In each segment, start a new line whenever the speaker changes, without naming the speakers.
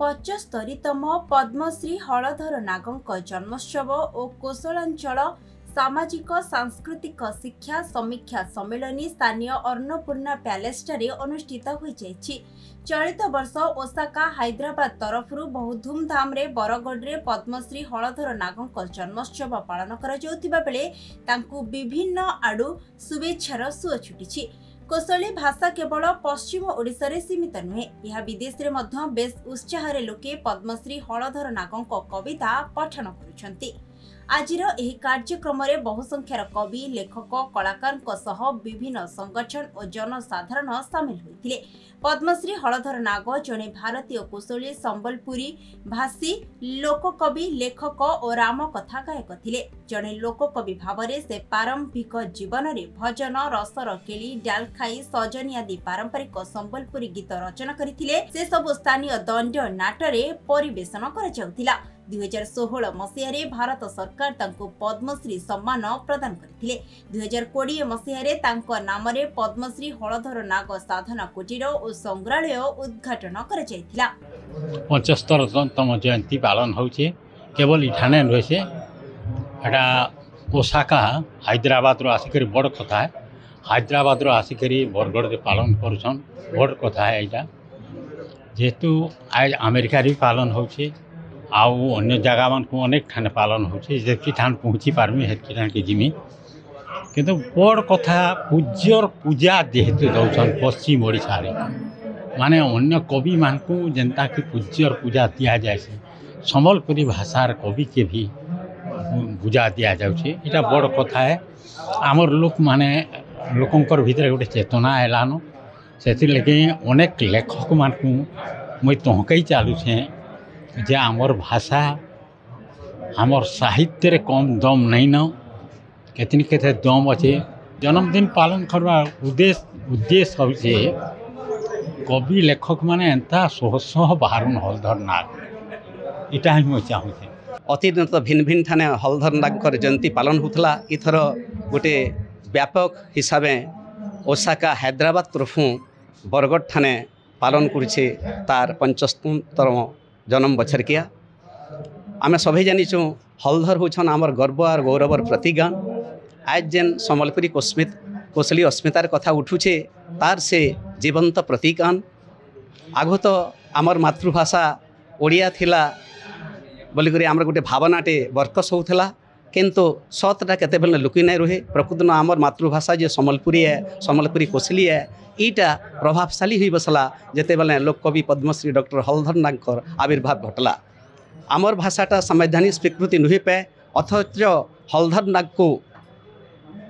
75तम पद्मश्री हलधर नागंक जन्मोत्सव और कोसलांचल सामाजिक सांस्कृतिक शिक्षा समीक्षा सम्मेलनी स्थानीय अन्नपूर्णा पैलेस अनुष्ठित हो चलित वर्ष ओसाका हैदराबाद तरफ बहु धूमधाम रे बरगढ़ पद्मश्री हलधर नागंक जन्मोत्सव पालन कर विभिन्न आड़ू शुभेच्छार सुଅ छुटी। कोसली भाषा केवल पश्चिम ओडिशा रे सीमित नुहे, यह विदेश रे मध्य बेस उत्साह लोके पद्मश्री हलधर नागंक कविता पठन करुछंती। आजिर एही कार्यक्रम रे बहुसंख्यार कवि लेखक कलाकार सह विभिन्न संगठन और जनसाधारण सामिल होइथिले। पद्मश्री हलधर नाग जने भारतीय कुशली संबलपुरी भाषी लोककवि लेखक और राम कथा गायक थिले। जने लोककवि भावरे से प्रारंभिक जीवन रे भजन रसर केली डालखाई सजनी आदि पारंपरिक संबलपुरी गीत रचना करथिले। से सब स्थानीय दंड नाटरे परिवेशन करा जाउथिला। 2016 मसीह भारत सरकार तांको पद्मश्री सम्मान प्रदान करथिले। 2020 मसीह नाम रे पद्मश्री हलधर नाग साधना कुटीर और संग्रहालय उद्घाटन करा जायथिला।
75तम जयंती पालन होचे केवल इठाने रहिसे एटा ओसाका हैदराबाद रो आसिकरी बड़ कथा है। हैदराबाद रो आसिकरी बरगढ़ रे पालन करूछन बड़ कथा है। एटा जेतु आज अमेरिका रे पालन होचे आउ अन्य जगह मन को अनेक ठाने पालन होचे जेकी ठान पहुँची पारमी हेतकी ठान के जिमी किंतु बड़ कथा पूज्यर पूजा जेहेतु दौन पश्चिम ओडिशा रे माने अन्य कवि मान को जनता की पूज्यर पूजा दिया जाए संबलपुरी भाषार कवि के भी पूजा दिया जाउछे। एटा बड़ कथा है। आमर लोक माने लोकंकर भीतर गोटे चेतना एलानो से लगे अनेक लेखक मान को मुई तहकई चलुछे जे आमर भाषा आमर साहित्य रे कम दम नहीं न केतनी केते दम अच्छे। जन्मदिन पालन करवा उद्देश्य होचे कवि लेखक माने एंता सोहसह बाहरुन हलधर नाग इटा ही मैं चाहूँ।
अतीत भिन्न भिन्न ठाने हलधर नागर जयंती पालन होता। इथर गोटे व्यापक हिसाब से ओसाका हैदराबाद तरफ बरगढ़ ठाने पालन करुचे तार 75तम जन्म बछरकिया। आमे सभी जानीचु हलधर होछन आमर गर्व और गौरवर प्रतीगान। आज जेन संबलपुरी कोसली अस्मितार कथा उठुचे तार से जीवंत प्रतीकान। आगो तो आमर मातृभाषा ओडिया थिला बोलिक आमर गोटे भावनाटे बरकस होता किंतु सतटा केते बेले लुकी नहीं रहे। प्रकृत न आमर मातृभाषा जो संबलपुरी है संबलपुरी कोसली है ईटा प्रभावशाली हुई बसला जेते बेले लोककवि पद्मश्री डॉक्टर हलधर नागर आविर्भाव घटला। आमर भाषाटा संवैधानिक स्वीकृति नुहे पे अथच हलधर नाग को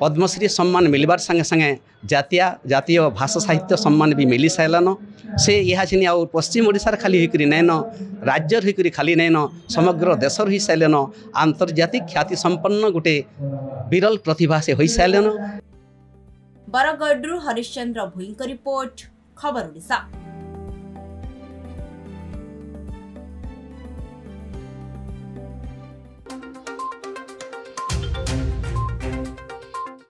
पद्मश्री सम्मान मिलबार संगे संगे जातीय भाषा साहित्य सम्मान भी मिली सारान। से यहाँ छिनी आ पश्चिम ओडिशार खाली होकर नैन राज्यर होकर खाली नैन समग्र देशर हो सारान आंतर्जातिक ख्याति संपन्न गोटे विरल प्रतिभा से हो सारान।
बरगढ़ हरिश्चंद्र भुईं रिपोर्ट खबर ओडिशा।